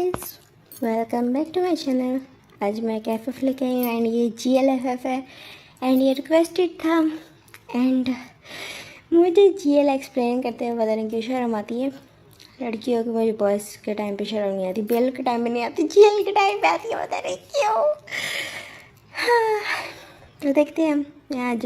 Guys, welcome back to my channel. आज मैं कैफ़ लेके आई हूँ एंड ये GLFF है एंड ये रिक्वेस्टेड था एंड मुझे GL एक्सप्लेन करते हुए पता नहीं क्यों शर्म आती है। लड़कियों की मुझे बॉयज़ के टाइम पे शर्म नहीं आती, BL के टाइम पे नहीं आती, GL के टाइम पे आती है, पता नहीं क्यों। हाँ, तो देखते हैं हम आज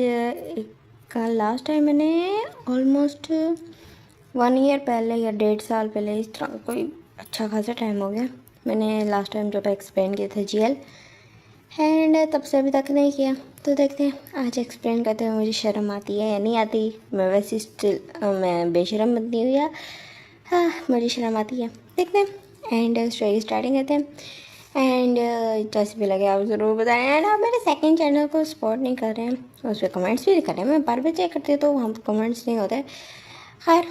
का लास्ट टाइम मैंने ऑलमोस्ट 1 ईयर पहले या 1.5 साल पहले इस तरह कोई अच्छा खासा टाइम हो गया मैंने लास्ट टाइम जब एक्सप्लेन किया था GL एंड तब से अभी तक नहीं किया। तो देखते हैं आज एक्सप्लेन करते हुए मुझे शर्म आती है या नहीं आती। मैं वैसे स्टिल मैं बेशरम बनती हूँ या हाँ मुझे शर्म आती है, देखते हैं। एंड स्टोरी स्टार्टिंग करते हैं एंड जैसे भी लगे आप ज़रूर बताएं। एंड आप मेरे सेकंड चैनल को सपोर्ट नहीं कर रहे हैं, उस पर कमेंट्स भी कर रहे हैं, मैं बार बार चेक करती हूँ तो वहाँ पर कमेंट्स नहीं होते। खैर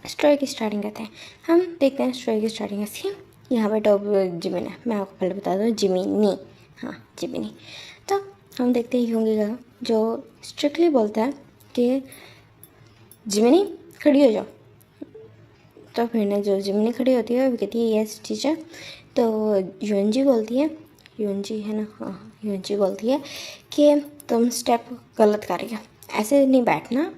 स्टोरी की स्टार्टिंग करते हैं, हम देखते हैं स्टोरी की स्टार्टिंग ऐसी है। यहाँ पे टॉप जिमिन है, मैं आपको पहले बता दूँ जिमिनी, हाँ जिमिनी। तो हम देखते हैं यूंगी का जो स्ट्रिक्टली बोलता है कि जिमिनी खड़ी हो जाओ। तो फिर ना जो जिमिनी खड़ी होती है वो कहती है यस टीचर। तो यूएनजी बोलती है, यूएनजी है ना, हाँ यूएनजी बोलती है कि तुम स्टेप गलत कर रही हो, ऐसे नहीं बैठना,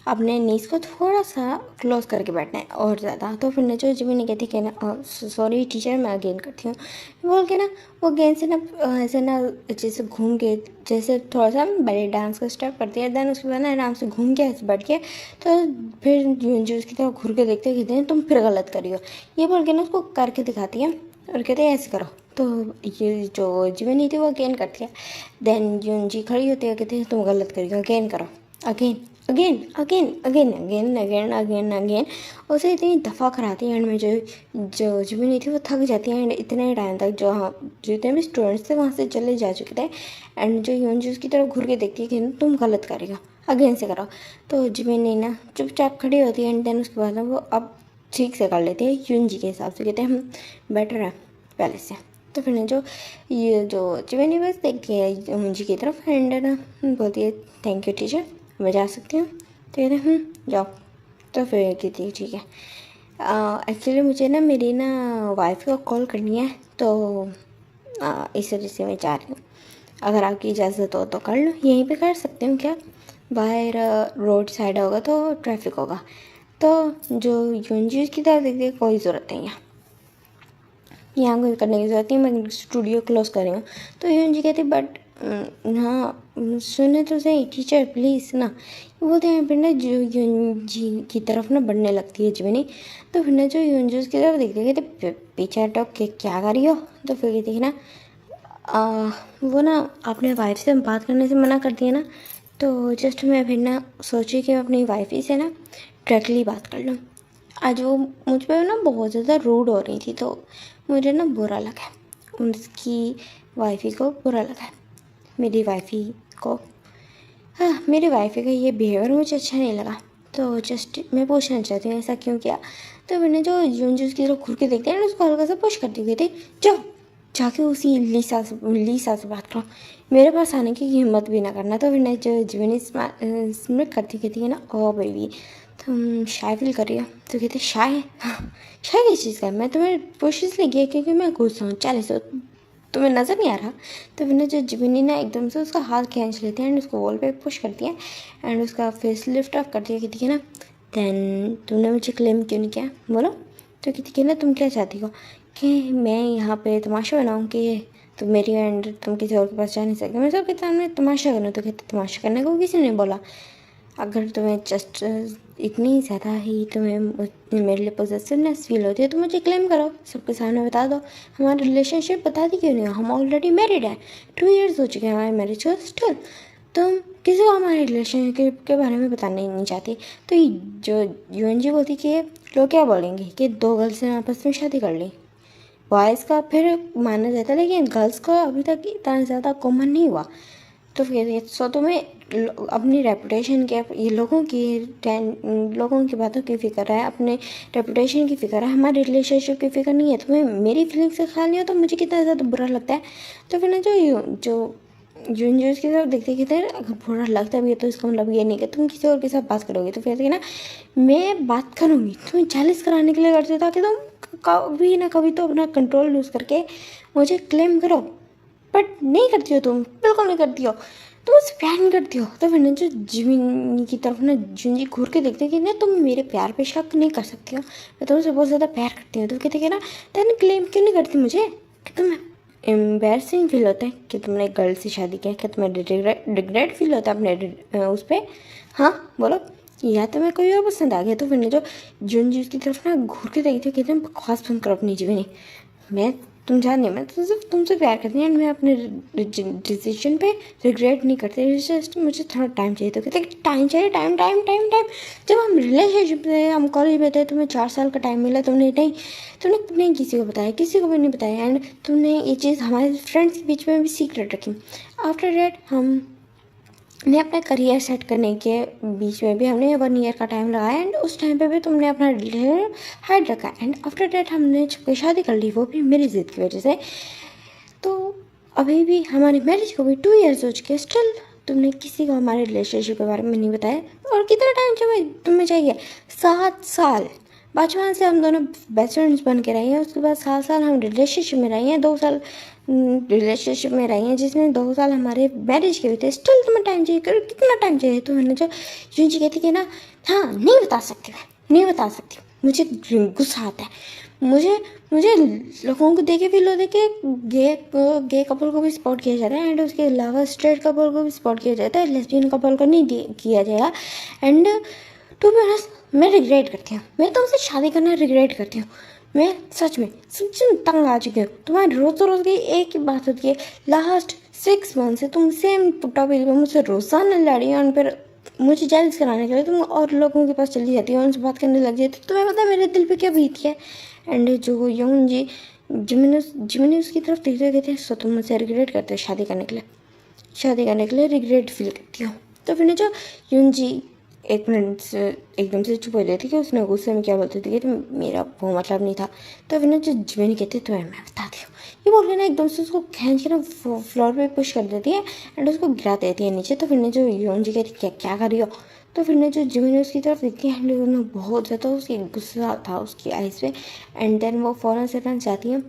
अपने नीज को थोड़ा सा क्लोज करके बैठना है और ज़्यादा। तो फिर ना जो जिमिनी कहती है कि ना सॉरी टीचर मैं अगेन करती हूँ बोल के ना वो गेंद से ना ऐसे ना जैसे घूम के जैसे थोड़ा सा बैले डांस का स्टेप करती है। देन उसके बाद ना आराम से घूम के ऐसे बैठ के तो फिर यूएनजी उसकी तरफ घूर के देखते कहते हैं तुम फिर गलत करी हो, ये बोल के ना उसको करके दिखाती है और कहते हैं ऐसे करो। तो ये जो जिमिनी थी वो अगेन करती है। देन यूएनजी खड़ी होती है, कहते हैं तुम गलत करी हो, अगेन करो, again again again again again again again again उसे इतनी दफ़ा कराती है। एंड में जो जिमिनी थी वो थक जाती है एंड इतने टाइम तक जो हाँ जितने भी स्टूडेंट्स थे वहाँ से चले जा चुके थे। एंड जो यूएनजी उसकी तरफ घूर के देखती है कि तुम गलत कर रही हो, अगेन से करो। तो जिमिनी ना चुपचाप खड़ी होती है एंड देन उसके बाद वो अब ठीक से कर लेती है यूएनजी के हिसाब से, कहते हैं हम बेटर है पहले से। तो फिर जो ये जो जिमिनी बस देखती है यूएनजी की तरफ एंड ना बोलती है थैंक यू टीचर, मैं जा सकती हूँ। तो कहते हैं जाओ। तो फिर कहती ठीक है। एक्चुअली मुझे ना मेरी ना वाइफ को कॉल करनी है तो इस वजह से मैं चाह रही हूँ, अगर आपकी इजाज़त हो तो कर लो, यहीं पे कर सकते हूँ क्या, बाहर रोड साइड होगा तो ट्रैफिक होगा। तो जो यूएनजी की तरफ देखती है कोई ज़रूरत नहीं है, यहाँ कोई करने की ज़रूरत नहीं, मैं स्टूडियो क्लोज कर रही हूँ। तो यूएनजी कहती बट हाँ सुने तो सही टीचर प्लीज़ ना, वो तो फिर ना जो यूएनजी की तरफ ना बढ़ने लगती है जिमिनी। तो फिर ना जो यूएनजी की तरफ देखते कहते पीछे हटो के क्या कर रही हो। तो फिर कहती है ना वो ना अपने वाइफ से बात करने से मना करती है ना। तो जस्ट मैं फिर ना सोची कि मैं अपनी वाइफ ही से ना डायरेक्टली बात कर लूँ। आज वो मुझ पर ना बहुत ज़्यादा रूड हो रही थी तो मुझे ना बुरा लगा, उसकी वाइफी को बुरा लगा, मेरी वाइफी को, हाँ मेरी वाइफी का ये बिहेवियर मुझे अच्छा नहीं लगा। तो जस्ट मैं पूछना चाहती हूँ ऐसा क्यों किया। तो मैंने जो यूएनजी उसकी तरफ घूर के देखते हैं उसको हल्का सा पुश करती हुई थी, जाओ जाके उसी लीसा से बात करो, मेरे पास आने की हिम्मत भी ना करना। तो फिर जो जिमिनी स्मिट करती कहती है ना ओ बेबी तुम शाय फील कर रही हो। तो कहते शाय, हाँ शाय किस चीज़ का, मैं तुम्हें पुश इसलिए किया क्योंकि मैं गुस्सा हूँ, 40 तुम्हें नज़र नहीं आ रहा। तो फिर जो जिमिनी ना एकदम से उसका हाथ खींच लेती है एंड उसको वॉल पे पुश करती है एंड उसका फेस लिफ्ट अप करती है, कहती है ना देन तुमने मुझे क्लेम क्यों नहीं किया बोलो। तो कहती है ना तुम क्या चाहती हो कि मैं यहाँ पे तमाशा बनाऊँ कि तुम मेरी एंड तुम किसी और के पास जा नहीं सकते, मैं सबके सामने तमाशा करूँ। तो कहते तमाशा करने को किसी ने बोला, अगर तुम्हें जस्ट इतनी ज़्यादा ही तुम्हें मेरे लिए पॉजिटिवनेस फील होती है तो मुझे क्लेम करो, सबके सामने बता दो, हमारा रिलेशनशिप बता दी क्यों नहीं हो, हम ऑलरेडी मैरिड हैं, 2 इयर्स हो चुके हैं हमारे मैरिज को, स्टिल तुम किसी को हमारे रिलेशनशिप के बारे में बताना ही नहीं चाहती। तो जो यूएनजी बोलती कि लोग क्या बोलेंगे कि 2 गर्ल्स ने आपस में शादी कर ली, बॉयज़ का फिर माना जाता है लेकिन गर्ल्स का अभी तक इतना ज़्यादा कॉमन नहीं हुआ। तो फिर सो तुम्हें अपनी रेपुटेशन के ये लोगों की बातों की फ़िक्र है, अपने रेपुटेशन की फ़िक्र है, हमारे रिलेशनशिप की फ़िक्र नहीं है, तुम्हें मेरी फीलिंग्स का ख्याल नहीं हो तो मुझे कितना ज़्यादा बुरा लगता है। तो फिर ना जो जून जो उसकी तरफ देखते कहते अगर बुरा लगता भी है तो इसका मतलब ये नहीं कि तुम किसी और के साथ बात करोगे। तो फिर ना मैं बात करूँगी, तुम्हें जेलस कराने के लिए करती हूँ ताकि तुम कभी ना कभी तो अपना कंट्रोल लूज़ करके मुझे क्लेम करो, बट नहीं करती हो, तुम बिल्कुल नहीं करती हो, तुम मुझसे प्यार नहीं करती हो। तो फिर ना जो जिमिन की तरफ ना जुंजी घूर के देखते कि ना तुम मेरे प्यार पे शक नहीं कर सकती हो, मैं तुमसे बहुत ज़्यादा प्यार करती हूँ। तो कहते कि ना तेन क्लेम क्यों नहीं करती मुझे, कि तुम्हें एम्बेरसिंग फील होता है कि तुमने एक गर्ल से शादी की है, कि तुम्हें रिग्रेट फील होता है अपने उस पर, हाँ बोलो, या तुम्हें कोई और पसंद आ गया। तो फिर जो जुंजी उसकी तरफ ना घूर के देखते कहते हैं बकवास बंद करो अपनी जीवनी, मैं तुम जान नहीं, मैं तो सिर्फ तुमसे प्यार करती हूँ, मैं अपने डिसीजन पे रिग्रेट नहीं करती, जस्ट मुझे थोड़ा टाइम चाहिए। तो कहते टाइम चाहिए, टाइम टाइम टाइम टाइम, जब हम रिलेशनशिप में, हम कॉलेज में थे, तुम्हें 4 साल का टाइम मिला, तुमने नहीं किसी को बताया, किसी को भी नहीं बताया, एंड तुमने ये चीज़ हमारे फ्रेंड्स के बीच में भी सीक्रेट रखी। आफ्टर डेट हमने अपना करियर सेट करने के बीच में भी हमने 1 ईयर का टाइम लगाया, एंड उस टाइम पे भी तुमने अपना रिलेशन हाइड रखा, एंड आफ्टर डेट हमने जब शादी कर ली, वो भी मेरी जिद की वजह से। तो अभी भी हमारी मैरिज को भी 2 ईयर्स हो चुके, स्टिल तुमने किसी को हमारे रिलेशनशिप के बारे में नहीं बताया। और कितना टाइम तुम्हें चाहिए, 7 साल, बचपन से हम दोनों बेस्ट फ्रेंड्स बन के रहे हैं, उसके बाद 7 साल हम रिलेशनशिप में रहे हैं, 2 साल रिलेशनशिप में रहे हैं, जिसमें 2 साल हमारे मैरिज के भी थे, स्टिल तुम्हें टाइम चाहिए, कितना टाइम चाहिए। तो मैंने जो यूँ जी कहती कि ना हाँ नहीं बता सकती, मैं नहीं बता सकती, मुझे गुस्सा आता है, मुझे लोगों को देखे फील होता है कि गे कपल को भी सपोर्ट किया जाता है, एंड उसके अलावा स्ट्रेट कपल को भी सपोर्ट किया जाता है, लेस्बियन कपल को नहीं किया जाएगा। एंड टू बी ऑनेस्ट मैं रिग्रेट करती हूँ, मैं तुमसे शादी करना रिग्रेट करती हूँ, मैं सच में तंग आ चुकी हूँ। तुम्हारी रोज़ की एक ही बात होती है, लास्ट 6 मंथ से तुम सेम टॉपिक पर मुझसे रोज़ाना लड़ी, और फिर मुझे जेलस कराने के लिए तुम और लोगों के पास चली जाती है, उनसे बात करने लग जाती है। तुम्हें पता है मेरे दिल पे क्या बीती है। एंड जो यंग जी जिमिनी उसकी तरफ देखते कहते हैं, सो तुम मुझसे रिग्रेट करते हो शादी करने के लिए रिग्रेट फील करती हो। तो फिर जो यून जी एक मिनट से एकदम से चुप हो जाती कि उसने गुस्से में क्या बोलती थी कि मेरा वो मतलब नहीं था। तो फिर जो जिमिनी कहते तो मैं बताती हूँ, ये बोल के ना एकदम से उसको खींच के ना फ्लोर पे पुश कर देती है, एंड उसको गिरा देती है नीचे। तो फिर जो यून जी कहती क्या कर रही हो। तो फिर जो जिमिनी उसकी तरफ देखती है, एंड बहुत ज़्यादा उसकी गुस्सा था उसकी आइज़ पे, एंड देन वो फ़ौरन से ना जाती है,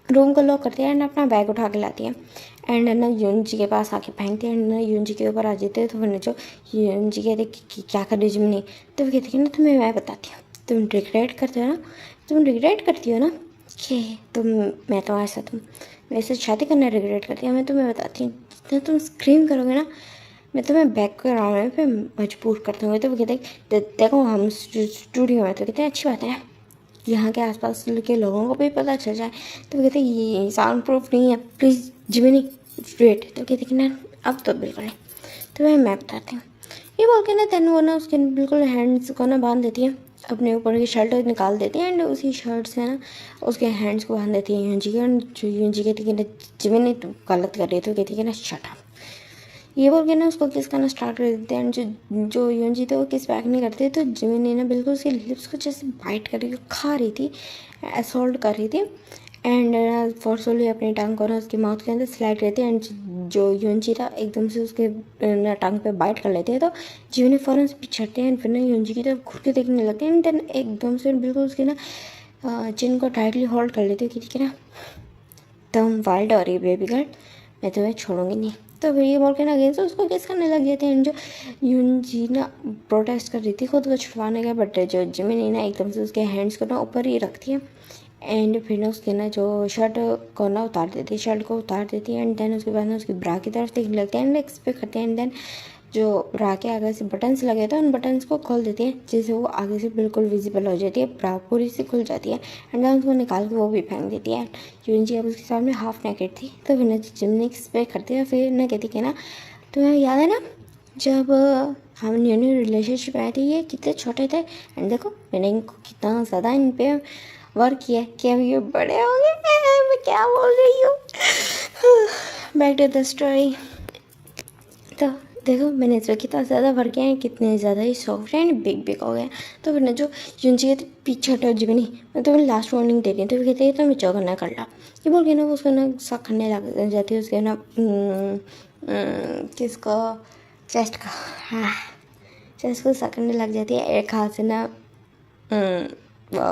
रूम को लॉक करती है, एंड अपना बैग उठा के लाती है, एंड ना यून जी के पास आके फेंकती है, एंड ना यून जी के ऊपर आ जाते हैं। तो फिर जो यून जी कहते कि क्या कर रही जिमनी। तो वो कहती है ना तुम्हें मैं बताती हूँ, तुम रिग्रेट करते हो ना, तुम रिग्रेट करती हो ना कि मैं तुम्हारे साथ हूँ, मेरे साथ शादी करना रिग्रेट करती है। मैं तुम्हें बताती हूँ, तो तुम स्क्रीम करोगे ना, मैं तुम्हें बैक कराने पे मजबूर कर दूँगी। तो वो कहते देखो हम स्टूडियो में। तो कहते हैं अच्छी बात है, यहाँ के आसपास के लोगों को भी पता चल जाए। तो वो कहते ये साउंड प्रूफ नहीं है, प्लीज़ जिमिनी वेट। तो कहते कि ना अब तो बिल्कुल नहीं। तो मैं बताती हूँ, ये बोल के ना तेन वो ना उसके बिल्कुल हैंड्स को ना बांध देती है, अपने ऊपर की शर्ट निकाल देती है, एंड उसी शर्ट से ना उसके हैंड्स को बांध देती है यूंजी के। जो यूंजी कहती कि ना जिमिनी तू गलत कर रही है। तो कहती कि ना शट अप, ये बोल के ना उसको किस करना स्टार्ट कर देते हैं, एंड जो यूंजी थे वो किस बैक नहीं करते। तो जिमिनी ना बिल्कुल उसके लिप्स को जैसे बाइट कर रही खा रही थी, असॉल्ट कर रही थी, एंड फोर्सफुली अपनी टंग को ना उसके माउथ के अंदर स्लाइड करती है, एंड जो यूंजी था एकदम से उसके टंग पे बाइट कर लेते हैं। तो जिमिनी फ़ौरन से पिछड़ते हैं, फिर ना यूंजी की तरफ घुर के देखने लगते हैं, एंड देन एकदम से बिल्कुल उसकी ना चिन को टाइटली होल्ड कर लेते हैं कि ना तुम वाइल्ड हो रही बेबी गर्ल, मैं तुम्हें छोड़ूंगी नहीं। तो फिर ये बोल के ना अगेंस्ट उसको किस करने लग जाते हैं। जो यून जी ना प्रोटेस्ट कर रही थी खुद को छुड़वाने का, बट जो जिमिनी ना एकदम से उसके हैंड्स को ना ऊपर ही रखती है, एंड फिर ना उसके ना जो शर्ट को ना उतार देती है, शर्ट को उतार देती है, एंड देन उसके बाद ना उसकी ब्रा की तरफ देखने लगते हैं, एंड एक्सपेक्ट करते हैं, एंड देन जो ब्रा के आगे से बटन्स लगे थे उन बटन्स को खोल देती है, जिससे वो आगे से बिल्कुल विजिबल हो जाती है, ब्रा पूरी से खुल जाती है, एंड देन उसको निकाल के वो भी फेंक देती है। यून जी अब उसके सामने हाफ नेकेड थी। तो फिर ना जिमनी एक्सपेक्ट करती है, फिर ना कहती कि ना तुम्हें याद है ना जब हम न्यू रिलेशनशिप आए थे, ये कितने छोटे थे, एंड देखो मैंने इनको कितना ज़्यादा इन पे वर्क किया कि अब ये बड़े हो गए। मैं क्या बोल रही हूँ, बैक टू द स्टोरी। तो देखो मैंने इसमें कितना ज़्यादा भर के हैं, कितने ज़्यादा ही सॉफ्ट एंड बिग बिग हो गए। तो फिर ना जो यूंजी कहते पीछे हटो जीवनी, मैं तुम्हें लास्ट वार्निंग दे रही हूँ। तो फिर कहते हैं तो मैं जो करना कर ला, ये बोल के ना वो उसको ना शक करने लग जाती है उसके ना किसको, चेस्ट का, हाँ चेस्ट को शक करने लग जाती है। एक हाथ से ना वो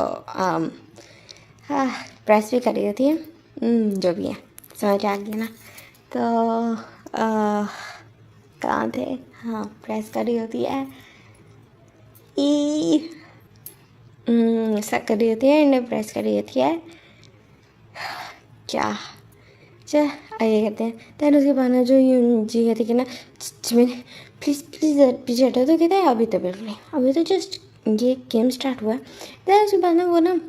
हाँ प्रेस भी कर रही होती है। जो भी है समझ आ गया ना। तो कहाँ थे, हाँ प्रेस कर रही होती है, शक कर रही होती है एंड प्रेस कर रही होती है क्या, चल आगे करते हैं। दैन उसके बाद ना जो जी कहती कि ना मैंने प्लीज़ प्लीज़ पीछे हटो। तो कहते हैं अभी तो बिल्कुल नहीं, अभी तो जस्ट ये गेम स्टार्ट हुआ है। दैन उसके बाद ना वो ना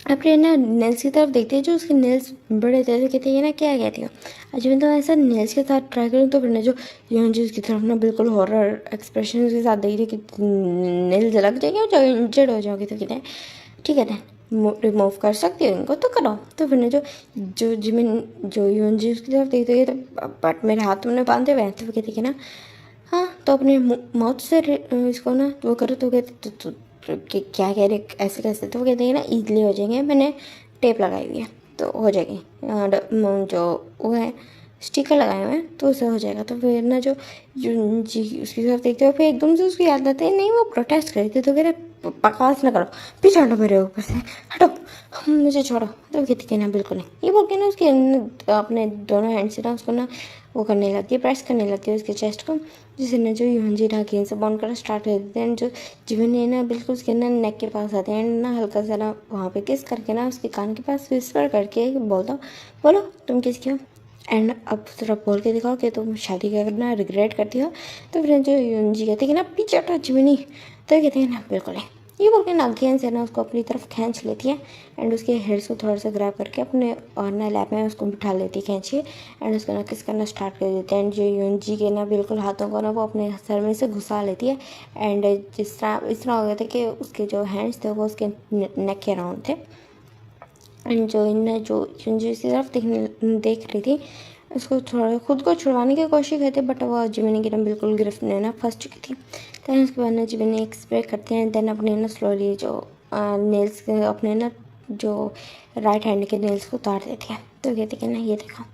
अपने ना नेल्स की तरफ देखती है, जो उसके नेल्स बड़े थे। तो कहती है ना क्या कहती हो, आज मैं तो ऐसा नेल्स के साथ ट्राई करूँ। तो फिर ना जो यूंजी उसकी तरफ ना बिल्कुल हॉरर एक्सप्रेशन के साथ देख रही कि नेल्स लग जाएंगे और इंजर्ड हो जाओगे। तो कहते हैं ठीक है रिमूव कर सकती हो इनको तो करो। तो फिर ना जो जिमिन जो यूंजी उसकी तरफ देखते है, तो बट मेरे हाथ तुमने बांधे हुए हैं। तो वो कहती है ना हाँ तो अपने माउथ से इसको ना वो करो। तो कहते तो क्या कह रहे ऐसे कैसे। तो वो कहते हैं ना ईजिली हो जाएंगे, मैंने टेप लगाई हुई है तो हो जाएगी, जो वो है स्टिकर लगाए हुए हैं तो उससे हो जाएगा। तो फिर ना जो जी उसकी तरफ देखते हो, फिर एकदम से उसको याद आता है नहीं वो प्रोटेस्ट करी थी। तो कह रहे बकवास ना करो, पीछे हटो मेरे ऊपर से, हटो मुझे छोड़ो। तो कहती कि ना बिल्कुल नहीं, ये बोल के ना उसके अपने दोनों हैंड से ना उसको ना वो करने लगती है, प्रेस करने लगती है उसके चेस्ट को, जिससे ना जो यूंजी ना गेंद से बॉन्ड करना स्टार्ट कर देते हैं। जो जीवन है ना बिल्कुल उसके ना नेक के पास आते हैं ना, हल्का सा ना वहाँ पे किस करके ना उसके कान के पास विस्पर करके बोलता बोलो तुम किसकी हो, एंड अब थोड़ा बोल के दिखाओ कि तुम शादी करना रिग्रेट करती हो। तो फिर जो यूंजी कहती है कि ना पीछे हटो जीवनी। तो कहते हैं ना बिल्कुल नहीं, ये बोल के ना अगेन से ना उसको अपनी तरफ खींच लेती है एंड उसके हेड्स को थोड़ा सा ग्रैब करके अपने और ना लैप में उसको बिठा लेती है खींच के, एंड उसको ना किस करना स्टार्ट कर देते हैं। एंड जो यूंजी के ना बिल्कुल हाथों को ना वो अपने सर में से घुसा लेती है एंड इस तरह हो गया था कि उसके जो हैंड्स थे वो उसके नेक के अराउंड थे। एंड जो इन जो यूंजी की तरफ देख रही थी, उसको थोड़ा खुद को छुड़वाने की कोशिश करते, बट वो जिमिनी की ना बिल्कुल गिरफ्त में ना फंस चुकी थी। दैन उसके बाद ना जिमिनी एक स्प्रे करते हैं, देन अपने ना स्लोली जो नेल्स अपने ना जो राइट हैंड के नेल्स को उतार देती है। तो कहती कि ना ये देखो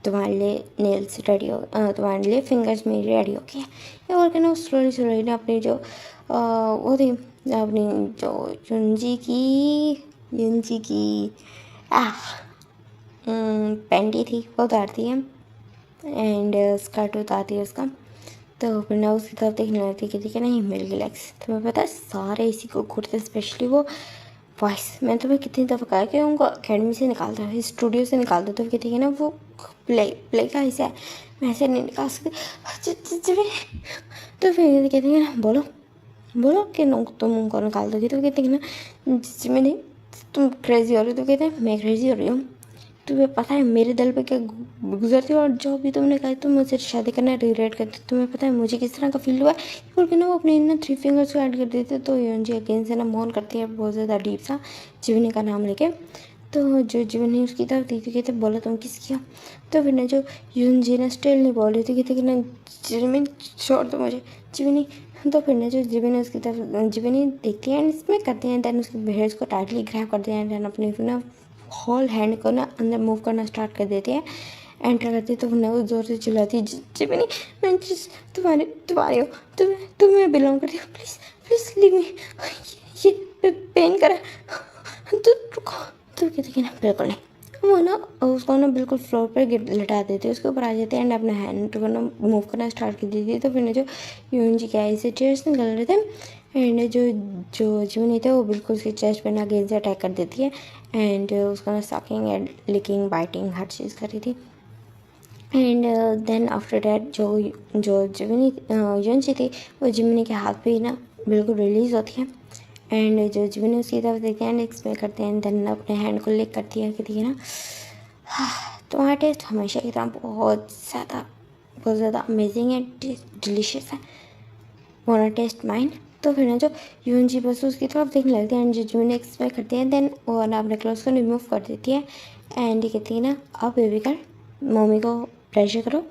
तुम्हारे लिए नेल्स रेडी हो, तुम्हारे लिए फिंगर्स मेरी रेडी हो गई है। ये बोल के ना स्लोली स्लोली ना अपनी जो वो थी अपनी जो यूंजी की पैंटी थी वो उतारती है एंड स्कर्ट उतारती है उसका। तो फिर ना उसकी तरफ देखने लगती है कि ठीक है नहीं मिल गई लेग्स। तुम्हें पता है सारे इसी को घूरते, स्पेशली वो बॉयस। मैं तुम्हें कितनी दफ़ा कहा कि उनको अकेडमी से निकाल दो, स्टूडियो से निकाल दो। तो कहती है ना वो प्ले का हिस्सा है, मैं ऐसे नहीं निकाल सकती। तो फिर कहती है ना बोलो बोलो कि तुम उनको निकाल दोगी। तो कहती है ना जिसमें नहीं तुम क्रेज़ी हो रही हो। तो कहते हैं मैं क्रेज़ी हो रही हूँ, तुम्हें पता है मेरे दिल पे क्या गुजरती है, और जो भी तुमने कहा तुम मुझसे शादी करना रिग्रेट करते, तुम्हें पता है मुझे किस तरह का फील हुआ है। बोल के ना वो अपने ना 3 फिंगर्स को ऐड कर देते। तो यूंजी अगेन से ना मोहन करती है बहुत ज़्यादा डीप सा जीवनी का नाम लेके। तो जो जीवनी उसकी तरफ देखती कहते बोला तुम किसकी हो। तो फिर ना जो यूंजी ना स्टिल नहीं बोल रही थी, कहते कि ना जीवनी छोड़ दो मुझे जीवनी। तो फिर ना जो जीवनी उसकी तरफ जीवनी देखती है एंड इसमें करते हैं, दैन उसके हेयर्स को टाइटली ग्रैब करते हैं एंड अपने ना होल हैंड को ना अंदर मूव करना स्टार्ट कर देती है। एंटर करती है तो ना वो ज़ोर से चिल्लाती है जिमिनी मैं जिस तुम्हारी हो, तुम्हें बिलोंग करती हूँ, प्लीज़ प्लीज़ लीव मी, ये पेन करा। तो रुको। तो कहती है ना बिल्कुल नहीं, वो ना उसको ना बिल्कुल फ्लोर पर लिटा देते हैं, उसके ऊपर आ जाते हैं एंड अपना हैंड को ना मूव करना स्टार्ट कर देती है। तो फिर ना जो यूंजी के आई से टीयर्स निकल रहे थे एंड जो जीवनी थे वो बिल्कुल उसके चेस्ट पे ना गेंद से अटैक कर देती है एंड उसको ना सकिंग एंड लिकिंग बाइटिंग हर चीज़ कर रही थी। एंड देन आफ्टर डैट जो जिमिनी यूंजी थी वो जिमिनी के हाथ पे ही ना बिल्कुल रिलीज़ होती है एंड जो जिमिनी उसकी तरफ देखते हैं एंड एक्सप्लेन करते हैं, देन अपने हैंड को लिक करती है कि ना तुम्हारा टेस्ट हमेशा की तरह बहुत ज़्यादा अमेजिंग है, डिलीशियस है, वाना टेस्ट माइन। तो फिर ना जो यूंजी बस उसकी तरफ देखने लगती है एंड जो जिमिनी एक्सप्लेन करती है, देन वो ना अपने क्लोथ्स को रिमूव कर देती है एंड ये कहती है ना अब बेबी कर मम्मी को प्रेशर करो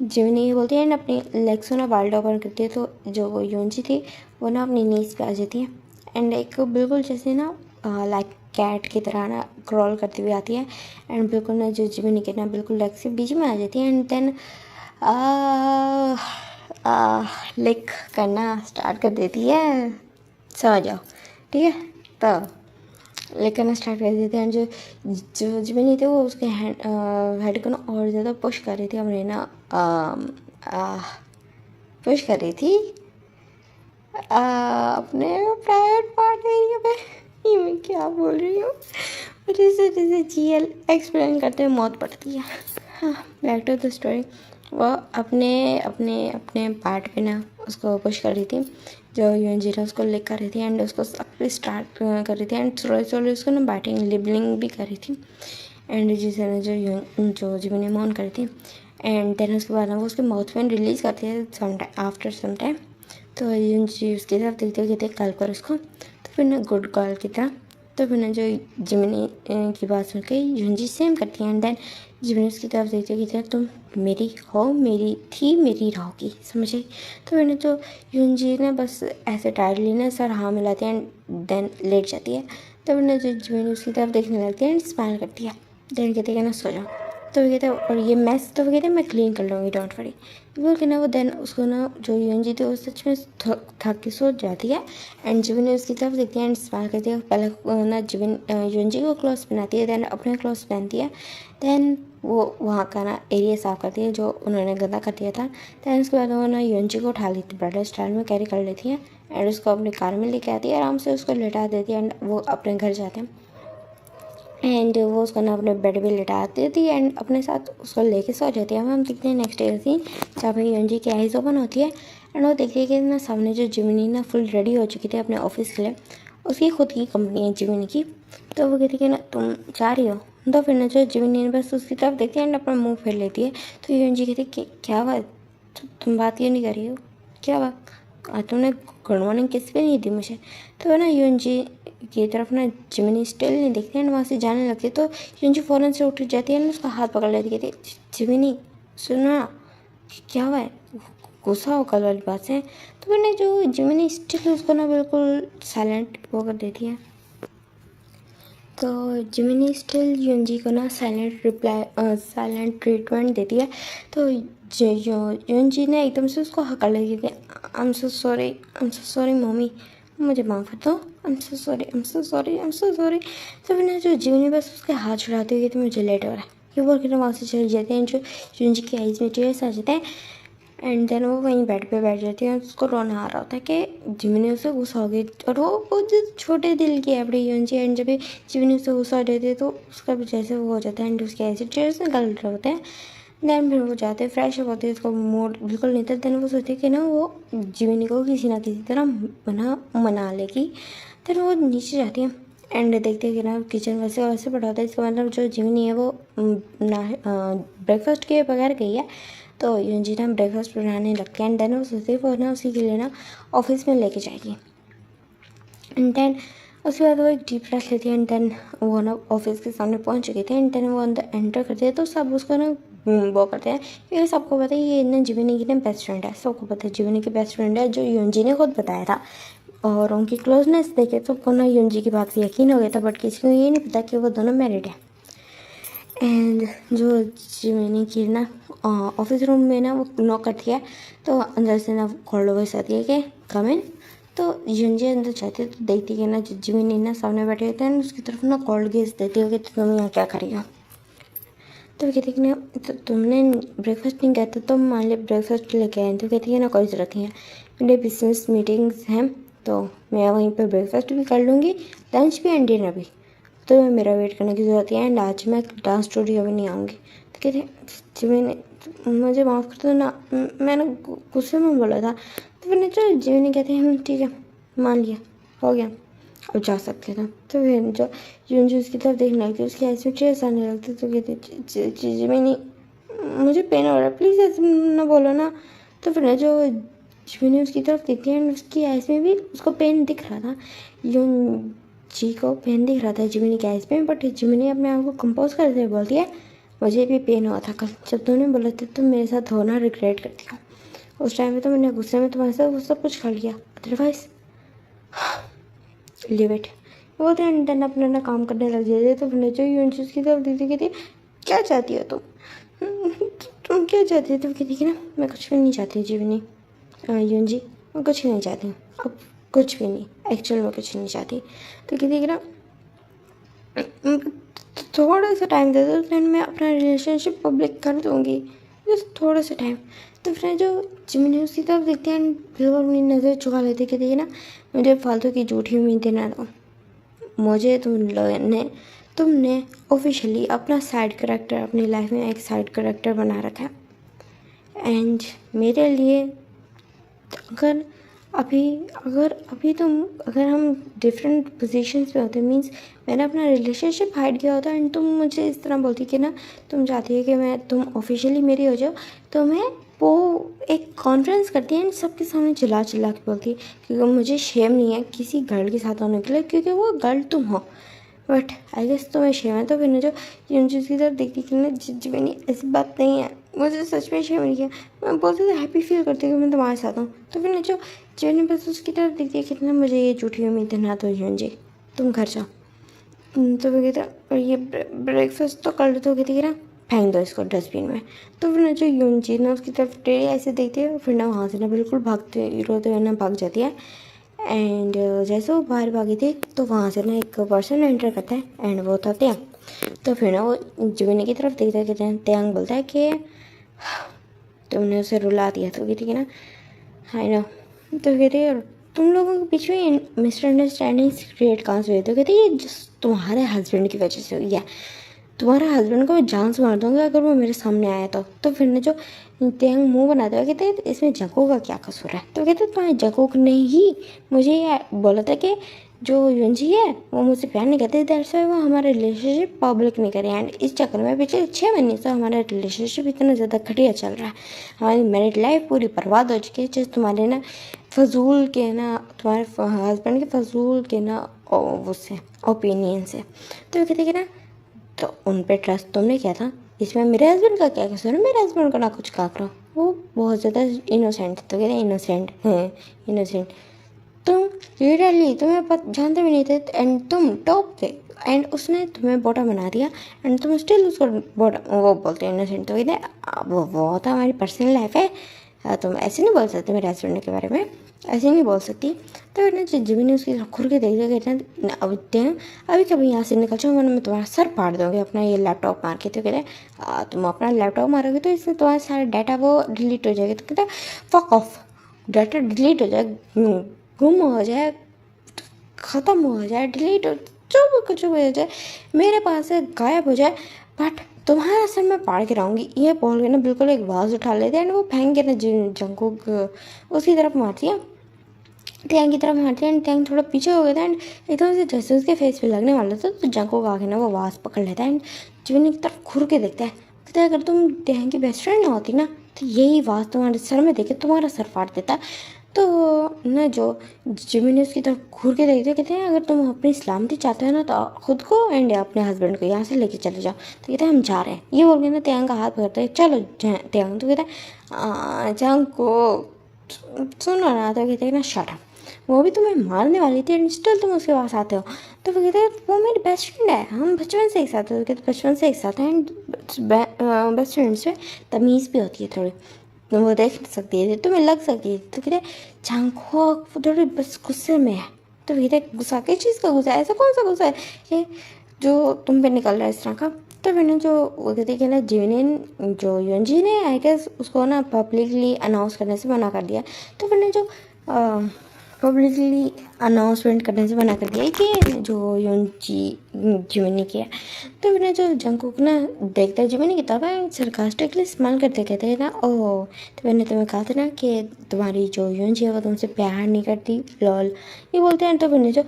जिमिनी ये बोलती है एंड अपनी लेग्स को ना वाइल्ड ओपन करती है, तो जो वो यूंजी थी वो ना अपनी नीज पे आ जाती है एंड एक बिल्कुल जैसे ना लाइक कैट की तरह ना क्रॉल करती हुई आती है एंड बिल्कुल ना जो जिमिनी के ना बिल्कुल लेग से बीच में आ जाती है एंड देन लिक करना स्टार्ट कर देती है। समझ जाओ, ठीक है। तो लिक करना स्टार्ट कर देते हैं एंड जो जो जिमिनी थे वो उसके हेड को ना और ज़्यादा पुश कर रही थी अपने ना पुश कर रही थी अपने प्राइवेट पार्ट एरिया पे। ये मैं क्या बोल रही हूँ, जैसे जैसे जीएल एक्सप्लेन करते हुए मौत पड़ती है। हाँ, बैक टू द स्टोरी। वो अपने अपने अपने पार्ट पे ना उसको पुश कर रही थी, जो यूएनजी था उसको लिक कर रही थी एंड उसको सब स्टार्ट कर रही थी एंड स्लोली स्लोली उसको ना बैटिंग लिबलिंग भी कर रही थी एंड जिसे ना जो जिमिनी मौन कर रही थी एंड देन उसके बाद ना वो उसके माउथ में रिलीज़ करती है some time after some time. तो यूएनजी उसकी तरफ देखते हुए कहते कल पर उसको, तो फिर ना गुड गर्ल की तरह, तो फिर ना जो जिमिनी की बात सुन के यूएनजी सेम करती है एंड देन जिमिनी उसकी तरफ देखते हुए कहते हैं तुम मेरी हो, मेरी थी, मेरी रहोगी, समझे। तो फिर ना जो यूएनजी ने बस ऐसे टायरली ना सर हाँ मिलाती है एंड देन लेट जाती है। तो फिर ना जो जिमिनी उसकी तरफ देखने लगती है एंड स्माइल करती है, देन कहते हैं ना सो जाओ। तो वो कहते हैं और ये मैस, तो वो कहते हैं मैं क्लीन कर लूँगी, डोंट वरी बोल के ना वो देन उसको ना जो यूएनजी थी वो सच में थक के सो जाती है एंड जिमिन उसकी तरफ देखती है एंड स्माइल करती है। पहले ना जिमिन यूएनजी को क्लॉथ्स पहनाती है, देन अपने क्लॉथ्स पहनती है, देन वो वहाँ का ना एरिया साफ़ करती है जो उन्होंने गंदा कर दिया था। देन उसके बाद वो ना यूएनजी को उठा लेती है, ब्राइडल स्टाइल में कैरी कर लेती है एंड उसको अपनी कार में लेके आती है, आराम से उसको लेटा देती है एंड वो अपने घर जाते हैं एंड वो उसको ना अपने बेड पे लेटा देती है एंड अपने साथ उसको लेके सो जाती है। हम देखते हैं नेक्स्ट डे सीन जहाँ पे यूएनजी की आइज़ ओपन होती है एंड वो देखती है कि ना सामने जो जिमिनी ना फुल रेडी हो चुकी थी अपने ऑफिस के लिए, उसकी खुद की कंपनी है जिमिनी की। तो वो कहती है कि ना तुम जा रही हो, तो फिर ना जो जिमिनी ने बस उसकी तरफ देखती है एंड अपना मुँह फेर लेती है। तो यूएनजी कहती है कि क्या बात, तुम बात क्यों नहीं कर रही हो, क्या बात, आज तुमने गुड मॉर्निंग किस पे नहीं दी मुझे। तो ना यूएनजी की तरफ ना जिमिनी स्टिल नहीं देखती एंड वहाँ से जाने लगती है। तो यूएनजी फ़ौरन से उठ जाती है एंड उसका हाथ पकड़ लेती है, जिमिनी सुनो ना, क्या हुआ है, गुस्सा हो कल वाली बात से। तो मैंने जो जिमिनी स्टिल उसको ना बिल्कुल साइलेंट वो कर देती है। तो जिमिनी स्टिल यूएनजी को ना साइलेंट ट्रीटमेंट देती है। तो यूएनजी ने एकदम से उसको हकड़ लेती है, I am so sorry mummy, मुझे माफ़ कर दो, I am so sorry, I am so sorry, I am so sorry. तो फिर ना जो जिमिनी बस उसके हाथ छुड़ाती हुई, तो मुझे लेट हो रहा है, ये बोल के ना वहाँ से चली जाती है। जो यूएनजी की आइज़ में टीयर्स आ जाते हैं एंड देन वो वहीं बेड पे बैठ जाती है। उसको रोना आ रहा होता है कि जिमिनी उससे गुस्सा हो गई और वो जो छोटे दिल की है अपनी यूएनजी एंड जब भी जिमिनी उससे गुस्सा हो जाती है तो उसका भी जैसे वो हो जाता है एंड उसके ऐसे टीयर्स निकल रहे होते हैं। देन फिर वो जाते हैं फ्रेश अप होते हैं, उसको मूड बिल्कुल नहीं था। देन वो सोचते कि ना वो जिमिनी को किसी ना किसी तरह मना लेगी। देन वो नीचे जाती है एंड देखते हैं कि ना किचन वैसे वैसे पड़ा होता है, इसका मतलब जो जिमिनी है वो ना ब्रेकफास्ट के बगैर गई है। तो यूएनजी ना ब्रेकफास्ट बनाने लगती है एंड देन वो सोचती है वो ना उसी के लिए ना ऑफिस में लेके जाएगी एंड देन उसके बाद वो एक डीप ब्रेथ लेती है एंड देन वो ना ऑफिस के सामने पहुंच चुकी थी एंड देन वो अंदर एंटर करती है। तो सब उसको ना वो करते हैं क्योंकि सबको पता है ये ना जिमिनी की ना बेस्ट फ्रेंड है, सबको पता है जिमिनी की बेस्ट फ्रेंड है, जो यूएनजी ने खुद बताया था। और उनकी क्लोजनेस देखे सबको ना यूएनजी की बात से यकीन हो गया था, बट किसी को ये नहीं पता कि वो दोनों मैरिड है। एंड जो जिमिनी की ना ऑफिस रूम में ना वो नॉक करती है, तो अंदर से ना कॉल वॉइस आती है कि कम इन। तो यूएनजी अंदर जाती है तो देखती है ना जिमिनी ना सामने बैठे होते हैं, उसकी तरफ ना कॉल्ड गेस देती हो कि तुम यहाँ क्या करी हो। तो कहती है कि तो तुमने ब्रेकफास्ट नहीं किया था, तुम मान लिया ब्रेकफास्ट लेके आए। तो कहती है ना कोई ज़रूरत नहीं है, मेरे बिजनेस मीटिंग्स हैं तो मैं वहीं पर ब्रेकफास्ट भी कर लूँगी, लंच भी एंड डिनर भी, तो मेरा वेट करने की ज़रूरत है एंड आज मैं डांस स्टूडियो में नहीं आऊँगी। तो कहते जिमिनी मुझे माफ़ कर दो ना, मैंने गुस्से में बोला था। तो फिर जो जिमिनी कहते हैं ठीक है मान लिया, हो गया, अब जा सकते थे। तो फिर जो यूएनजी उसकी तरफ देखने लगती है, उसकी आइस में टीयर्स आने लगते, तो कहती जिमिनी मुझे पेन हो रहा है, प्लीज़ ऐसे ना बोलो ना। तो फिर जो जिमिनी उसकी तरफ देखती है एंड उसकी आइस में भी उसको पेन दिख रहा था, यूएनजी को पेन दिख रहा था जिमिनी की आइस में, बट जिमिनी अपने आप को कंपोज करते हुए बोलती है मुझे भी पेन हुआ था कल जब तुमने बोला था तुम मेरे साथ होना रिग्रेट करती हो। उस टाइम पे तो मैंने गुस्से में तुम्हारे साथ वो सब कुछ कर लिया, अदरवाइज लिव इट। वो तो इंटर्न अपना काम करने लग जाते तो फिर जो यून चीज़ की तरफ दीदी कहती क्या चाहती हो तुम तुम क्या चाहती हो? तुम कहती कि ना मैं कुछ भी नहीं चाहती जीवनी, यून जी मैं कुछ नहीं चाहती हूँ, अब कुछ भी नहीं, एक्चुअल में कुछ नहीं चाहती। तो कहती कि ना थोड़ा सा टाइम दे दो देन मैं अपना रिलेशनशिप पब्लिक कर दूँगी, बस थोड़ा सा टाइम। तो फिर जो जिमनी उसकी तरफ देखते हैं बिल्कुल अपनी नज़र चुका लेते कहते हैं ना मुझे फालतू की झूठी उम्मीदें ना दो, मुझे तुमने ऑफिशियली अपना साइड करेक्टर अपनी लाइफ में एक साइड करेक्टर बना रखा है। एंड मेरे लिए अगर अगर हम डिफरेंट पोजीशंस पे होते मींस मैंने अपना रिलेशनशिप हाइड किया होता एंड तुम मुझे इस तरह बोलती कि ना तुम चाहती है कि तुम ऑफिशियली मेरी हो जाओ, तो मैं वो एक कॉन्फ्रेंस करती है एंड सबके सामने चिल्ला चिल्ला के बोलती क्योंकि मुझे शेम नहीं है किसी गर्ल के साथ होने के लिए क्योंकि वो गर्ल तुम हो। बट आई गेस तुम्हें शेम है तो फिर जो इन चीज़ की तरफ देखती कि ना जी मैंने ऐसी बात नहीं है, मुझे सच में शेम नहीं है, मैं बहुत ज़्यादा हैप्पी फील करती हूँ कि मैं तुम्हारे साथ हूँ। तो फिर जो मैंने बस उसकी तरफ देखती है कितना मुझे ये झूठी उम्मीद ना तो यून जी तुम घर जाओ। तो फिर कहता और ये ब्रेकफास्ट तो कर लो, तो कहती कि ना फेंक दो इसको डस्टबिन में। तो फिर ना जो यून जी ना उसकी तरफ टेढ़ी ऐसे देखती है फिर ना वहाँ से ना बिल्कुल भागते रोते हुए ना भाग जाती है। एंड जैसे वो बाहर भागी थी तो वहाँ से ना एक पर्सन एंटर करता है एंड वो था त्यांग। तो फिर ना वो जिमिनी की तरफ देखता है कि त्यांग बोलता है कि तुमने उसे रुला दिया। तो कहती कि ना आई नो। तो कहती है तुम लोगों के बीच में मिसअंडरस्टैंडिंग क्रिएट कहाँ से हुई? तो कहती है ये तुम्हारे हस्बैंड की वजह से हुई है, तुम्हारे हस्बैंड को मैं जान से मार दूँगी अगर वो मेरे सामने आया तो फिर ना जो त्यांग मुंह बनाते हुए कहते इसमें जंगकोok का क्या कसूर है? तो कहते तुम्हारे जंगकोok ने ही मुझे बोला था कि जो यूनजी है वो मुझसे प्यार नहीं करते, दैट्स वाई वो हमारा रिलेशनशिप पब्लिक नहीं करे। एंड इस चक्कर में पिछले 6 महीने से हमारा रिलेशनशिप इतना ज़्यादा घटिया चल रहा है, हमारी मैरिड लाइफ पूरी बर्बाद हो चुकी है जस्ट तुम्हारे ना फजूल के ना तुम्हारे हस्बैंड के फजूल के ना उससे ओपिनियन से। तो कहते कि ना तो उन पे ट्रस्ट तुमने किया था, इसमें मेरे हस्बैंड का क्या कसूर है? मेरे हस्बैंड को ना कुछ कहा करो, वो बहुत ज़्यादा इनोसेंट। तो कहते हैं इनोसेंट हैं इनोसेंट, तुम लिटरली तुम्हें जानते भी नहीं थे एंड तुम टॉप थे एंड उसने तुम्हें बॉटम बना दिया एंड तुम स्टिल उसको बॉटम वो बोलते हैं इनोसेंट। तो कहते वो तो हमारी पर्सनल लाइफ है, तुम ऐसे नहीं बोल सकते मेरे हस्बैंड के बारे में, ऐसे नहीं बोल सकती। तो ना जिमिनी उसकी खुर के देख देखे अब अभी कभी यहाँ से निकल जाओ वरना मैं तुम्हारा सर फाड़ दूँगी अपना ये लैपटॉप मार के। तो कहते तुम अपना लैपटॉप मारोगे तो इसमें तुम्हारा सारा डाटा वो डिलीट हो जाएगा। तो कहते फक ऑफ, डाटा डिलीट हो जाए, गुम हो जाए, ख़त्म हो जाए, डिलीट हो जो कुछ हो जाए, मेरे पास से गायब हो जाए, बट तुम्हारा सर मैं पाड़ के रहूँगी, ये बोल के ना बिल्कुल एक वाज उठा लेते हैं एंड वो फेंक के ना जंगकुक उसकी तरफ मारती है, टैंक की तरफ मारती है एंड टैंक थोड़ा पीछे हो गया था एंड एकदम से जैसे उसके फेस पे लगने वाला था तो जंगकुक आके ना वो आवाज़ पकड़ लेता है एंड जिमिनी की तरफ घूर के देखता है, कहता है अगर तुम टैंक की बेस्ट फ्रेंड ना होती ना तो यही आवाज़ तुम्हारे सर में देखे तुम्हारा सर फाड़ देता। तो ना जो जिमिनी उसकी तरफ घूर के देखते कहते हैं अगर तुम अपनी सलामती चाहते हो ना तो खुद को एंड अपने हस्बैंड को यहाँ से लेके चले जाओ। तो कहते हैं हम जा रहे हैं, ये बोल के ना त्यांग का हाथ पकड़ते हैं चलो त्यांग। तो कहता है जंग को सुनो ना। तो कहते हैं ना शट अप, वो भी तुम्हें मारने वाली थी एंड स्टिल तुम उसके पास आते हो। तो वो कहते हैं वो मेरी बेस्ट फ्रेंड है, हम बचपन से एक साथ हैं। तो कहते बचपन से एक साथ हैं एंड बेस्ट फ्रेंड्स में तमीज़ भी होती है थोड़ी, तो वो देख सकती है तुम्हें लग सकती है। तो कहते जंगकुक थोड़ी बस गुस्से में है। तो कहते गुस्सा किस चीज़ का गुस्सा है, ऐसा कौन सा गुस्सा है ये जो तुम पे निकल रहा है इस तरह का? तो मैंने जो वो कहते कि ना जिमिन जो यूनजी ने आई गेस उसको ना पब्लिकली अनाउंस करने से मना कर दिया। तो मैंने जो पब्लिकली अनाउंसमेंट करने से मना कर दिया कि जो यूनजी जिमिनी की है। तो मैंने जो जंगकुक ना देखता है जिमिनी की तरफ सरकास्टिकली स्माइल करते कहते हैं ना ओह, तो मैंने तुम्हें कहा था ना कि तुम्हारी जो यूनजी है वो तुमसे प्यार नहीं करती लॉल, ये बोलते हैं। तो मैंने जो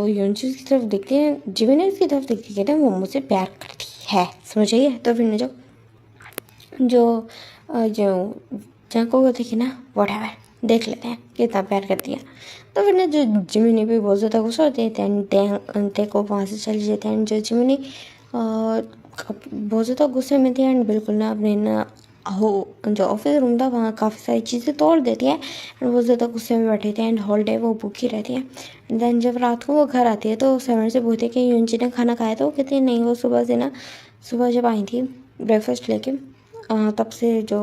यूनजी की तरफ देखते हैं जिमिनी की तरफ देखती कहते हैं वो मुझसे प्यार करती है, समझ आइए। तो फिर जो जंगकुक देखे ना व्हाटएवर देख लेते हैं कितना प्यार करती है। तो फिर ना जो जिमिनी भी बहुत ज़्यादा गुस्सा होती है तेको वहाँ से चले जाते हैं। जो जिमिनी बहुत ज़्यादा गुस्से में थी एंड बिल्कुल ना अपने ना हो जो ऑफिस रूम था वहाँ काफ़ी सारी चीज़ें तोड़ देती है एंड बहुत ज़्यादा गुस्से में बैठे थे एंड हॉल डे वो भूखी रहती है। देन जब रात को वो घर आती है तो सेवन से पूछते कि यूनजी ने खाना खाया, तो वो कहती है नहीं, वो सुबह से ना, सुबह जब आई थी ब्रेकफास्ट लेके तब से जो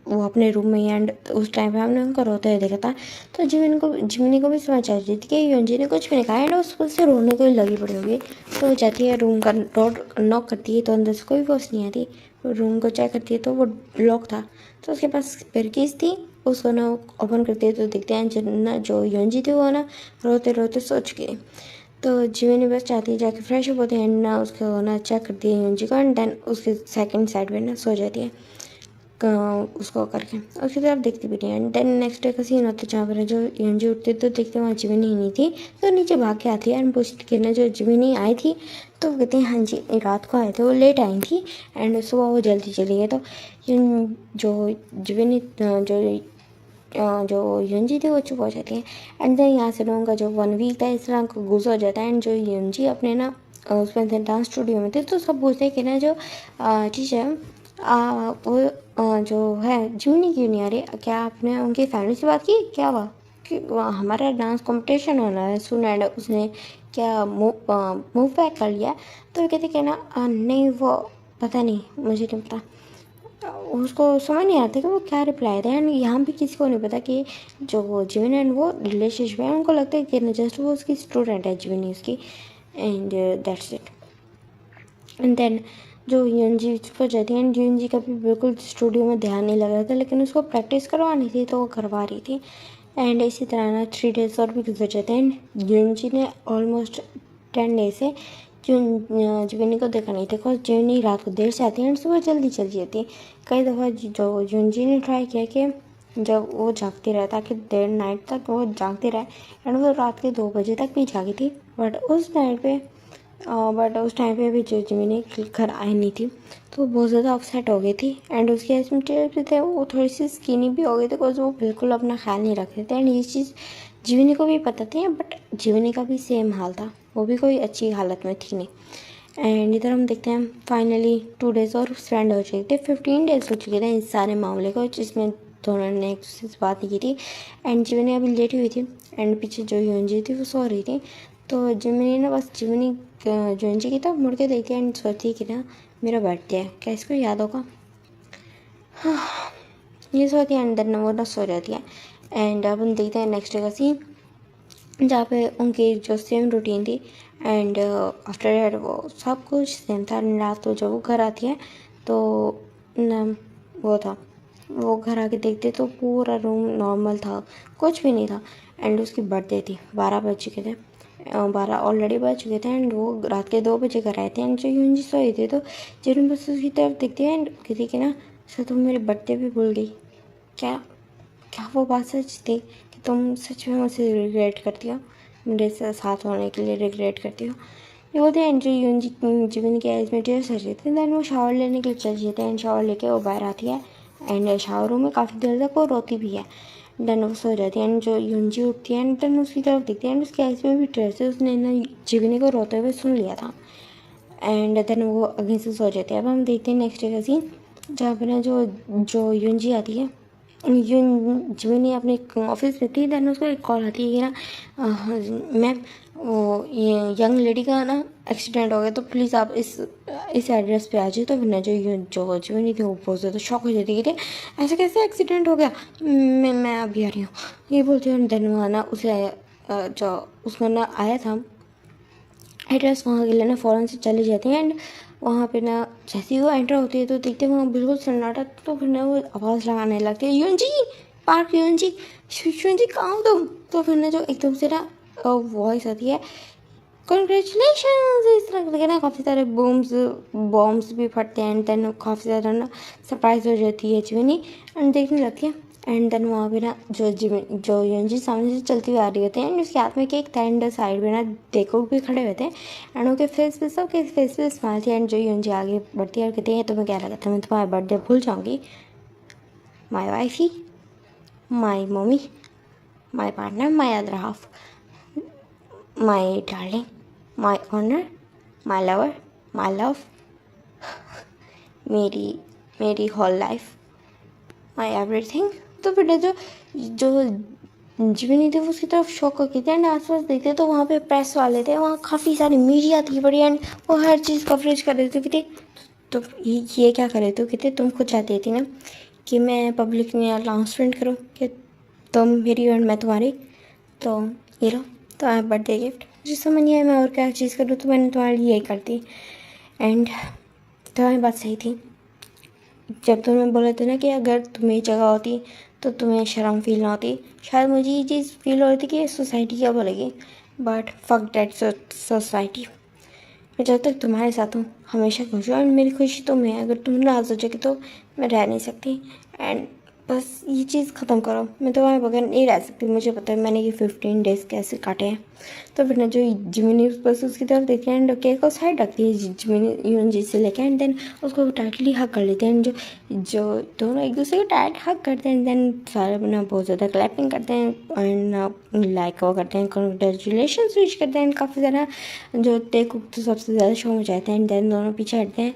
वो अपने रूम में ही एंड उस टाइम पे हमने उनको रोते हुए देखा था। तो जिमिनी को भी समझ आ रही थी कि यूनजी ने कुछ भी नहीं खाया एंड उस खुद से रोने को ही लगी पड़ी होगी। तो वो जाती है रूम का डोर नॉक करती है तो अंदर से कोई वॉइस नहीं आती। रूम को चेक करती है तो वो लॉक था। तो उसके पास पेरकीज थी, उसको ना ओपन करती है तो दिखते हैं जो यूनजी थी वो ना रोते रोते सोच गई। तो जिमिनी बस चाहती है जाके फ्रेश अप होती है एंड ना उसको ना चेक करती है यूनजी को एंड देन उसके सेकंड साइड पे ना सो जाती है उसको करके। उसकी तरफ देखती भी नहीं है एंड देन नेक्स्ट डे का सीन होता है जहाँ पर जो यूनजी उठती है तो देखते वहाँ जिमिनी ही नहीं थी। तो नीचे भाग के आती है एंड पूछती कि ना जो जिमिनी आई थी, तो वो कहते हैं हाँ जी रात को आए थे, वो लेट आई थी एंड सुबह वो जल्दी चली गई। तो जो जिमिनी जो यूनजी थी वो चुप हो जाती है एंड देन यहाँ से लोगों का जो 1 वीक था इस तरह गुजर हो जाता है एंड जो यूनजी अपने ना उसमें थे डांस स्टूडियो में थे। तो सब पूछते हैं कि ना जो टीचर वो जो है जिमिनी क्यों नहीं आ रही, क्या आपने उनकी फैमिली से बात की, क्या हुआ कि हमारा डांस कंपटीशन होना है सुन एंड उसने क्या मूव बैक कर लिया। तो वो कहते कि ना नहीं वो पता नहीं, मुझे नहीं पता। उसको समझ नहीं आता कि वो क्या रिप्लाई दें एंड यहाँ भी किसी को नहीं पता कि जो जिमिनी एंड वो रिलेशनशिप है। उनको लगता है कि जस्ट वो उसकी स्टूडेंट है जिमिनी उसकी and that's it. And then जो यूनजी पर जाती है एंड यूनजी का भी बिल्कुल स्टूडियो में ध्यान नहीं लग रहा था, लेकिन उसको प्रैक्टिस करवानी थी तो वो करवा रही थी। एंड इसी तरह ना 3 डेज और भी गुजर जाते हैं एंड यूनजी ने ऑलमोस्ट 10 डेज से जिमिनी को देखा नहीं था बिकॉज जिमिनी रात को देर से आती है एंड सुबह जल्दी चली जाती है। कई दफ़ा जो यूनजी ने ट्राई किया कि जब वो जागती रहे ताकि देर नाइट तक वो जागती रहे एंड वो रात के 2 बजे तक भी जागी थी, बट उस टाइम पे भी जो जिमिनी घर आई नहीं थी तो बहुत ज़्यादा अपसेट हो गई थी एंड उसके एस्टिमेटर भी थे वो थोड़ी सी स्किनी भी हो गई थी बिकॉज वो बिल्कुल अपना ख्याल नहीं रखते थे एंड ये चीज़ जिमिनी को भी पता थी बट जिमिनी का भी सेम हाल था, वो भी कोई अच्छी हालत में थी नहीं। एंड इधर हम देखते हैं फाइनली 2 डेज और स्पेंड हो चुके थे, 15 डेज हो चुके थे इस सारे मामले को जिसमें दोनों ने एक दूसरे से बात नहीं की थी एंड जिमिनी अभी लेटी हुई थी एंड पीछे जो यूनजी थी वो सो रही थी। तो जिमिनी ना बस जिमिनी यूनजी की तरफ मुड़ के देखती है एंड सोचती कि ना मेरा बर्थडे है, क्या इसको याद होगा। हाँ, ये सोचती है एंड देन वो ना सो जाती है एंड अब हम देखते हैं नेक्स्ट डे का सीन जहाँ पे उनकी जो सेम रूटीन थी एंड आफ्टर दैट वो सब कुछ सेम था। रात को जब वो घर आती है तो न वो था, वो घर आके देखते तो पूरा रूम नॉर्मल था, कुछ भी नहीं था एंड उसकी बर्थडे थी। 12 बज चुके थे, 12 ऑलरेडी बज चुके थे एंड वो रात के 2 बजे घर आए थे एंड जो यूनजी सोई थी तो जिन बस उसकी तरफ देखती है एंड कहती कि ना सर तुम मेरे बर्थडे भी भूल गई क्या, क्या वो बात सच थी कि तुम सच में मुझसे रिग्रेट करती हो, मेरे साथ होने के लिए रिग्रेट करती हो। ये बोलते हैं जो जिमिनी के एज में टेस्ट कर रही थी देन वो शावर लेने के लिए चल जाते हैं एंड शावर लेके वो बाहर आती है एंड शावर रूम में काफ़ी देर तक वो रोती भी है। देन वो सो जाती है एंड जो यूनजी उठती है एंड देन उसकी तरफ दिखती है एंड उसके एज में भी टेस्ट है, उसने ना जिमिनी को रोते हुए सुन लिया था एंड देन वो अगेन से सो जाती है। अब हम देखते हैं नेक्स्ट डे का सीन जहाँ पर ना जो यूनजी आती है जिमिनी अपने ऑफिस में थी देन उसको एक कॉल आती है कि ना मैम वो ये यंग लेडी का ना एक्सीडेंट हो गया तो प्लीज़ आप इस एड्रेस पे आ जाइए। तो फिर ना जो जिमिनी थी वो बहुत ज़्यादा शॉक हो जाती है कि ऐसे कैसे एक्सीडेंट हो गया, मैं अभी आ रही हूँ ये बोलती हूँ। देन वो ना उसे जो उसको ना आया था एड्रेस वहाँ के लिए ना फ़ौरन से चले जाते हैं एंड वहाँ पे ना जैसे ही वो एंटर होती है तो देखते हैं वहाँ बिल्कुल सन्नाटा। तो फिर ना वो आवाज़ लगाने लगती है यूनजी पार्क, यूनजी यूनजी कहाँ हो तुम। तो फिर ना जो एकदम से ना वॉइस आती है कॉन्ग्रेचुलेशन, इस तरह करके ना काफ़ी सारे बॉम्ब्स भी फटते हैं एंड देन काफ़ी ज़्यादा ना सरप्राइज हो जाती है जिमिनी एंड देखने लगती है एंड देन वहाँ पे ना जो यूनजी सामने से चलती हुई आ रही होती है एंड उसके हाथ में एक था एंड साइड में ना देखो भी खड़े हुए थे एंड उनके फेस पे सबके फेस पे स्माइल थी एंड जो यूनजी आगे बढ़ती है और कहती है तुम्हें क्या लगा था मैं तुम्हारा बर्थडे भूल जाऊँगी, my wifey, my mummy, my partner, my other half, my darling, my honour, my lover, my love, मेरी मेरी होल लाइफ, माई एवरीथिंग। तो बेटा जो जो जिमिनी थे वो उसकी तरफ शौक हो गई थी एंड आसपास देखते तो वहाँ पे प्रेस वाले थे, वहाँ काफ़ी सारी मीडिया थी बड़ी एंड वो हर चीज़ कवरेज कर रहे थे। कहते तो ये क्या कर रहे थे? कहते तुम खुद चाहती थी ना कि मैं पब्लिक में अनाउंसमेंट करूँ कि तुम मेरी और मैं तुम्हारी, तो ये लो तो आप बर्थडे गिफ्ट। मुझे समझ नहीं आया मैं और क्या चीज़ करूँ, तो मैंने तुम्हारे लिए यही कर दी। एंड तुम्हारी बात सही थी जब तुमने बोले थे ना कि अगर तुम मेरी जगह होती तो तुम्हें शर्म फील ना होती। शायद मुझे ये चीज़ फील हो रही थी कि सोसाइटी क्या बोलेगी, बट फक दैट सोसाइटी। मैं जब तक तुम्हारे साथ हूँ हमेशा खुश हूँ एंड मेरी खुशी तुम है। अगर तुम नाराज़ हो जाओगी तो मैं रह नहीं सकती एंड बस ये चीज़ ख़त्म करो। मैं तुम्हारे बगैर नहीं रह सकती। मुझे पता है मैंने ये 15 डेज़ कैसे काटे हैं। तो फिर ना जो जिमिनी बस उसकी तरफ देखती है एंड केक को साइड रखती है जिमिनी यून जी से लेके एंड देन उसको टाइटली हक कर लेते हैं। जो जो दोनों एक दूसरे को टाइट हक करते हैं देन सारे अपना बहुत ज़्यादा क्लैपिंग करते हैं एंड लाइक वो करते हैं, कंग्रेचुलेशन विश करते हैं। काफ़ी ज़्यादा जो टेक तो सबसे ज़्यादा शो में जाते हैं एंड देन दोनों पीछे हटते हैं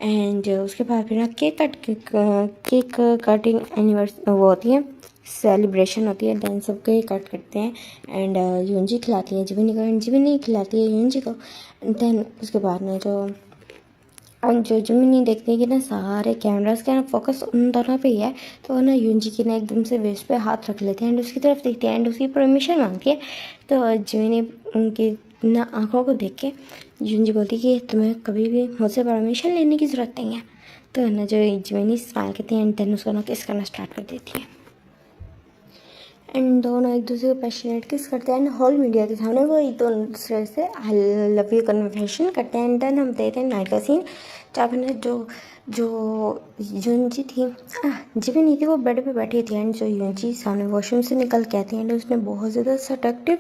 एंड उसके बाद फिर ना केक कटिंग एनिवर्सरी वो होती है, सेलिब्रेशन होती है। देन सब केक कट करते हैं एंड यूनजी खिलाती है जिमिनी को एंड जिमिनी खिलाती है यूनजी को। देन उसके बाद में जो जिमिनी देखते हैं कि ना सारे कैमरास का ना फोकस उन दोनों पे ही है, तो वो ना यूनजी की ना एकदम से वेस्ट पे हाथ रख लेते हैं एंड उसकी तरफ देखते हैं एंड उसकी परमिशन मांगती है। तो जिमिनी उनकी ना आँखों को देख के यूनजी बोलती है कि तुम्हें कभी भी मुझसे परमिशन लेने की ज़रूरत नहीं है। तो ना जो जिमिनी स्माइल करती है एंड देन उसको ना किस करना स्टार्ट कर देती है एंड दोनों एक दूसरे को पैशनेट किस करते हैं एंड होल मीडिया के सामने वो एक दूसरे से आई लव यू कन्वर्सेशन करते हैं एंड देन हम देखते हैं नाइट का सीन जहाँ पर जो जो यूनजी थी जिमी नहीं थी, वो बेड पे बैठी थी एंड जो यूनजी सामने वॉशरूम से निकल के आती है एंड उसने बहुत ज़्यादा सटक्टिव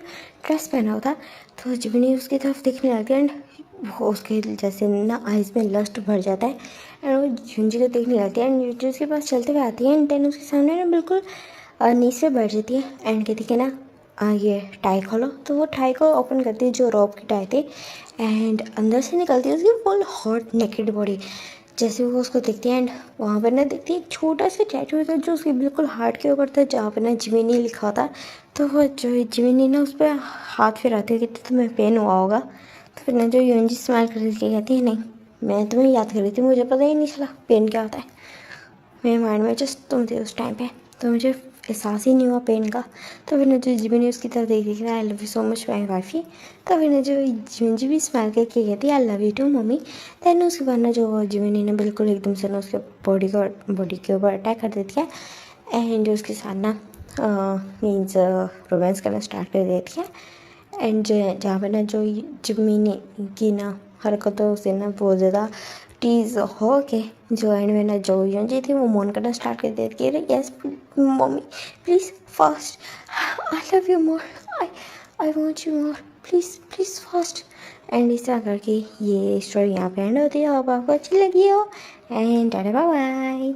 ड्रेस पहना हुआ था। तो जिमी उसकी तरफ देखने लगती है एंड वो उसके जैसे ना आइज़ में लस्ट भर जाता है एंड वो यूनजी को देखने लगती है एंड यूनजी उसके पास चलते हुए आती है एंड देन उसके सामने ना बिल्कुल नीचे बैठ जाती है एंड कहती है ना ये टाई खोलो। तो वो टाई को ओपन करती है जो रॉब की टाई थी एंड अंदर से निकलती है उसकी फुल हॉट नेकेड बॉडी। जैसे वो उसको देखती है एंड वहाँ पर ना देखती है एक छोटा सा टैटू था जो उसके बिल्कुल हार्ट के ऊपर था जहाँ पर ना जिमिनी लिखा था। तो वो जो जिमिनी ना उस पर हाथ फिराती है कहती तुम्हें पेन हुआ होगा। तो फिर ना जो यूनजी स्माइल कर के कहती है नहीं मैं तुम्हें याद कर रही थी, मुझे पता ही नहीं चला पेन क्या होता है। मेरे माइंड में जस्ट तुम थे उस टाइम पे, तो मुझे एहसास ही नहीं हुआ पेन का। तो फिर जो जिमी ने उसकी तरफ देख रहा है I love you so much my wifey. तो फिर जो जिमी भी स्माइल करके कहती है I love you too mummy. Then उसके बाद ना जो जिमी ने बिल्कुल एकदम से ना उसके बॉडी के ऊपर अटैक कर देती है एंड उसके साथ ना मीन्स रोमांस करना स्टार्ट कर देती है एंड जहाँ पर ना जो जिमी की ना हरकतों से ना बहुत ज़्यादा टीज़ हो के जो एंड में ना जो यूनजी थी वो मोन करना स्टार्ट कर देती है yes mummy please fast, I love you more, I want you more, please please fast. And इस तरह करके ये स्टोरी यहाँ पे एंड होती है। अब आपको अच्छी लगी हो एंड टाटा बाय बाय।